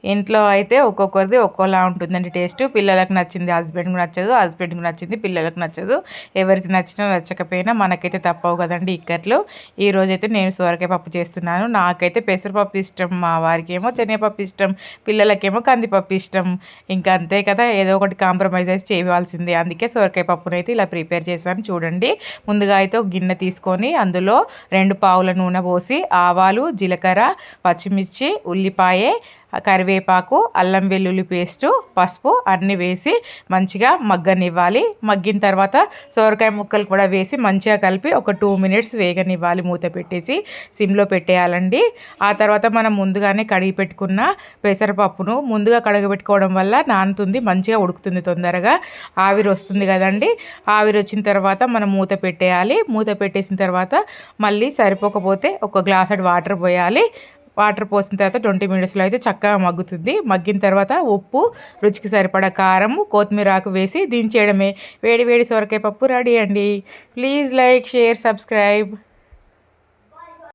ఇంట్లో అయితే ఒక్కొక్కరిది ఒక్కోలా ఉంటుందండి టేస్ట్. పిల్లలకు నచ్చింది హస్బెండ్కి నచ్చదు, హస్బెండ్కి నచ్చింది పిల్లలకు నచ్చదు. ఎవరికి నచ్చినా నచ్చకపోయినా మనకైతే తప్పవు కదండి ఇక్కట్లు. ఈరోజైతే నేను సొరకాయ పప్పు చేస్తున్నాను. నాకైతే పెసరపప్పు ఇష్టం, మా వారికి ఏమో శనగపప్పు ఇష్టం, పిల్లలకేమో కందిపప్పు ఇష్టం. ఇంకా అంతే కదా, ఏదో ఒకటి కాంప్రమైజ్ అయితే చేయవలసిందే. అందుకే సొరకాయ పప్పునైతే ఇలా ప్రిపేర్ చేశాను చూడండి. ముందుగా అయితే ఒక గిన్నె తీసుకొని అందులో 2 పావుల నూనె పోసి ఆవాలు, జీలకర్ర, పచ్చిమిర్చి, ఉల్లిపాయ, కరివేపాకు, అల్లం వెల్లుల్లి పేస్టు, పసుపు అన్నీ వేసి మంచిగా మగ్గనివ్వాలి. మగ్గిన తర్వాత సొరకాయ ముక్కలు కూడా వేసి మంచిగా కలిపి ఒక 2 మినిట్స్ వేగనివ్వాలి. మూత పెట్టేసి సిమ్లో పెట్టేయాలండి. ఆ తర్వాత మనం ముందుగానే కడిగి పెట్టుకున్న పెసరపప్పును ముందుగా కడగబెట్టుకోవడం వల్ల నానుతుంది, మంచిగా ఉడుకుతుంది తొందరగా. ఆవిరి వస్తుంది కదండి. ఆవిరి వచ్చిన తర్వాత మనం మూత పెట్టేయాలి. మూత పెట్టేసిన తర్వాత మళ్ళీ సరిపోకపోతే ఒక గ్లాస్ వాటర్ పోయాలి. వాటర్ పోసిన తర్వాత 20 మినిట్స్లో అయితే చక్కగా మగ్గుతుంది. మగ్గిన తర్వాత ఉప్పు, రుచికి సరిపడా కారం, కొత్తిమీర ఆకు వేసి దించేయడమే. వేడి వేడి సొరకాయ పప్పు రెడీ అండి. Please like, share, subscribe.